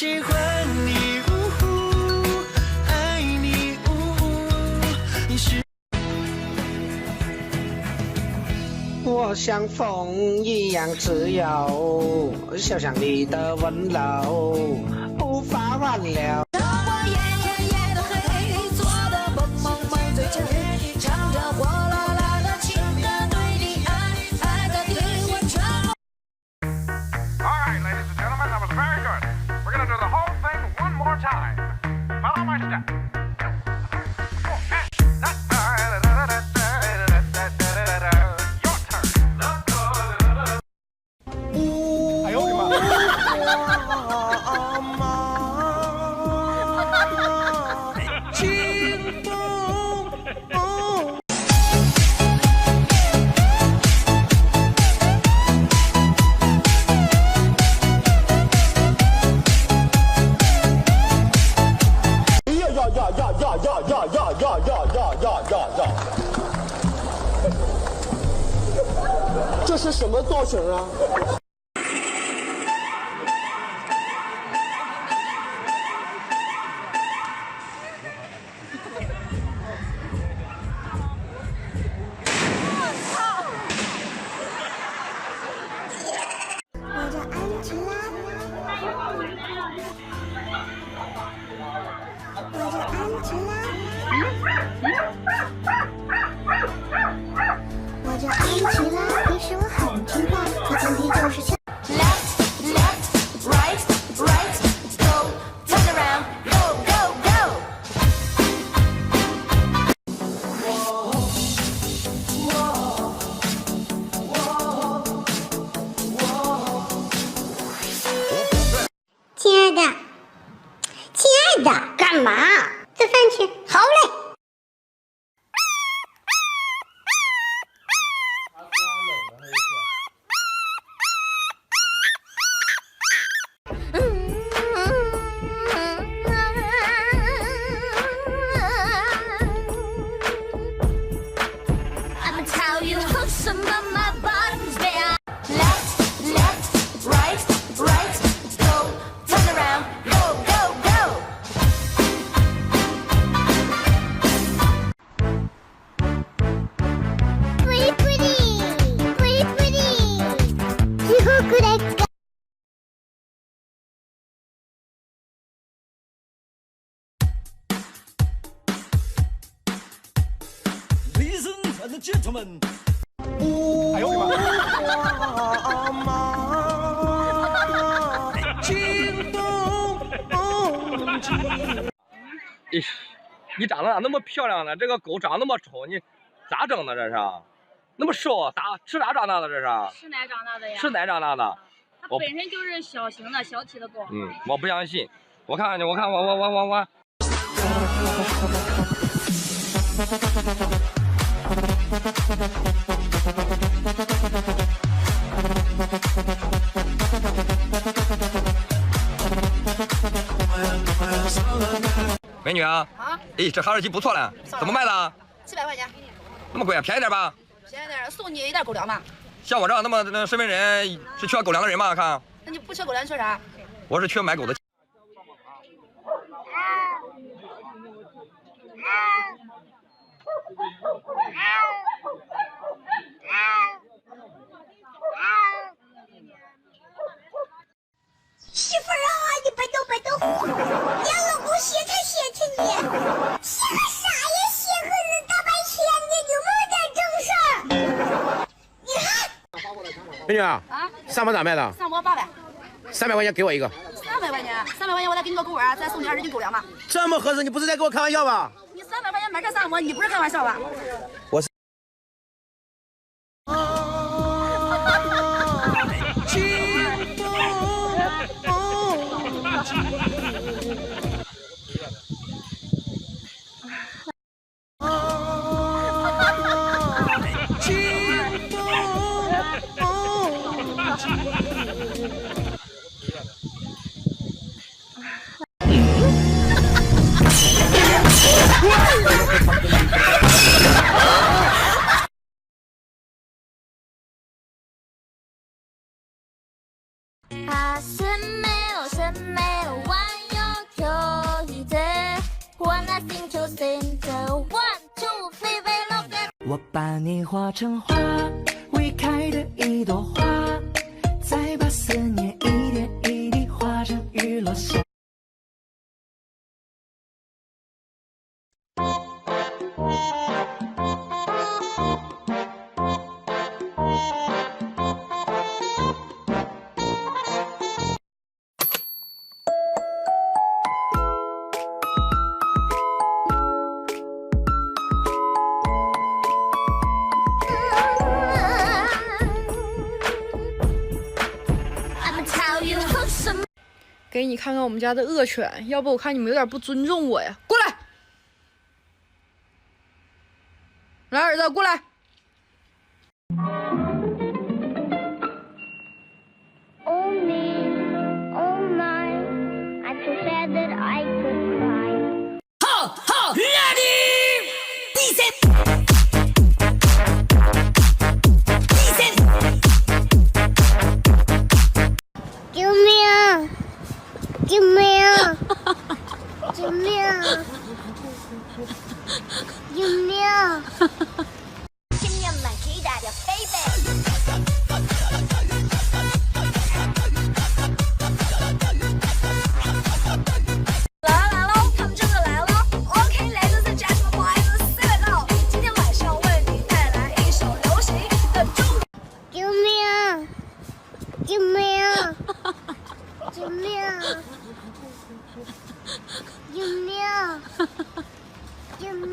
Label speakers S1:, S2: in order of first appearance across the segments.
S1: 喜欢你，爱你，你是。我像风一样自由，就像你的温柔，无法挽留。我夜夜夜的黑，做的梦梦梦醉醉，唱着火辣辣的情歌，对你爱的对我传。
S2: All right, ladies and gentlemen, that was very good. We're gonna do the whole thing one more time. Follow my step. Your turn. 哎呦我的妈！
S1: 清风。
S3: 这是什么造型啊？
S4: 我叫安吉拉，我叫安吉拉，我叫安吉拉，平时我很听话，可前提就是像。Left, left, right, right, go, turn around, go, go, go. 亲爱的，亲爱的，干嘛？做饭去。好嘞。I'ma tell you some of my buttons there. Left, left, right, right, go, turn around, go, go, go. プリプリ、プリプリ、地獄で使う。
S1: Ladies and gentlemen。
S2: 哎呦我的妈！
S5: 咦，你长得咋那么漂亮呢？这个狗长那么丑，你咋整的？这是，那么瘦，吃啥长大的？这是？
S6: 吃奶长大的呀。
S5: 吃奶长大的。
S6: 它本身就是小型的小体的狗。
S5: 我不相信。我看看你，我。美女啊！咦，这哈士奇不错了，怎么卖的
S7: ？700块钱。
S5: 那么贵啊？便宜点吧。
S7: 便宜点，送你一袋狗粮吧。
S5: 像我这样那身为人是缺狗粮的人吗？看。
S7: 那你不缺狗粮，缺啥？
S5: 我是缺买狗的。
S4: 媳妇儿啊，你别动，让老公歇菜你，歇个啥呀？歇个那大半天的，就没点正事儿。你看，
S3: 美女啊，上班咋卖的？
S7: 上播800。
S3: 300块钱给我一个。
S7: 300块钱，300块钱我再给你个狗碗，再送你20斤狗粮吧。
S3: 这么合适，你不是在跟我开玩笑吧？
S7: 你300块钱买这3个，你不是开玩笑吧？
S3: 我是。
S4: 啊！
S8: 我把你画成花，未开的一朵花，再把思念一点一滴化成雨落下。
S9: 给你看看我们家的恶犬，要不我看你们有点不尊重我呀！过来，来，儿子，过来。
S4: 救命！救命！救命！
S7: 来喽，他们真的来了。OK， ladies and gentlemen, boys and girls， 今天晚上为你带来一首流行的中文。
S4: 救命！救命！救命！救命！救命！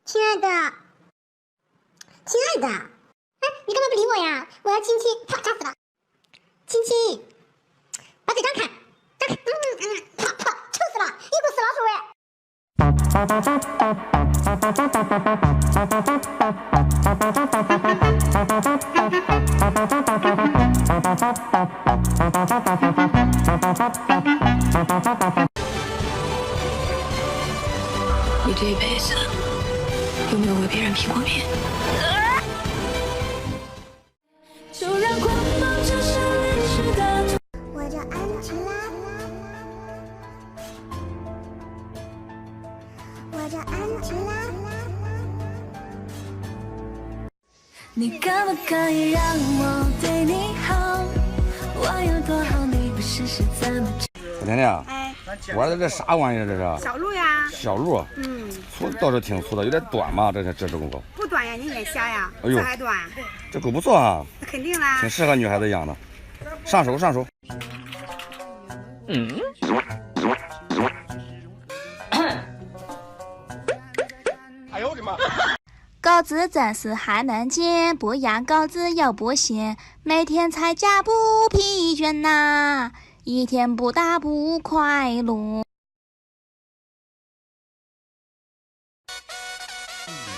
S4: 亲爱的，亲爱的，哎，你干嘛不理我呀？我要亲亲，啪，扎死了！亲亲，把嘴张开，张开，啪啪，臭死了，一股死老鼠味。
S10: 你这一辈子有没有为别人拼过命？
S4: 就让光芒折射历史的。我叫安琪拉，我叫安琪拉。
S10: 你可不可以让我对你好？我有多好，你不试试怎么知？
S11: 小甜甜，玩的这啥玩意儿？这是
S12: 小鹿呀。
S11: 小鹿，粗倒是挺粗的，有点短嘛。这只狗
S12: 不短呀，你眼瞎呀？
S11: 哎呦，
S12: 还短。
S11: 这狗不错哈。
S12: 那肯定啦。
S11: 挺适合女孩子养的。上手上手。
S2: 哎呦我的妈！
S13: 稿子暂时还能剪，不养稿子要播闲，每天参加不疲倦呐，一天不打不快乐。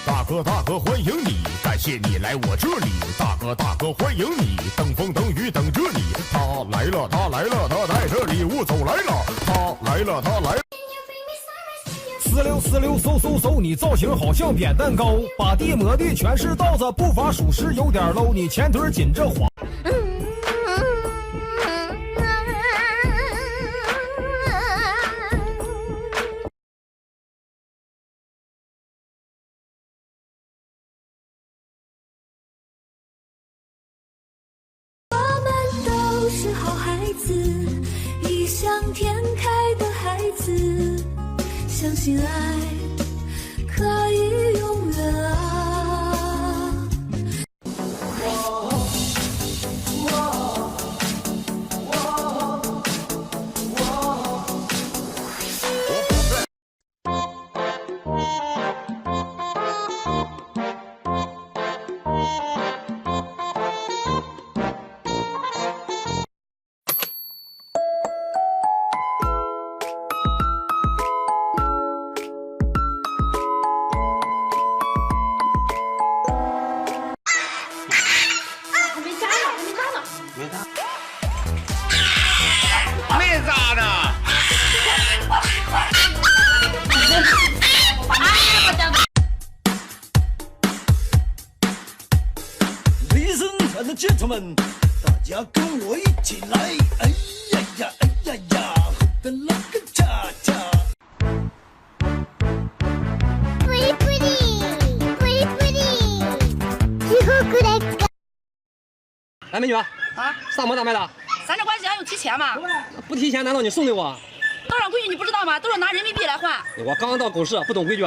S14: 大哥大哥欢迎你，感谢你来我这里。大哥大哥欢迎你，等风等雨等着你。他来了他来了，他带着礼物走来了。他来了他来了。4646你造型好像扁担高，把地抹的全是道子，步伐属实有点 low， 你前腿紧着滑。
S10: 我们都是好孩子，异想天开的孩子，相信爱可以永远啊。
S15: 徒们，大家跟我一起来！哎呀呀，哎呀呀，和的来个恰恰。
S5: 来，美女啊，萨摩咋卖的
S6: ？30块钱用提钱吗？
S5: 不提钱难道你送给我？
S6: 多少规矩你不知道吗？都是拿人民币来换。
S5: 我刚刚到狗市，不懂规矩。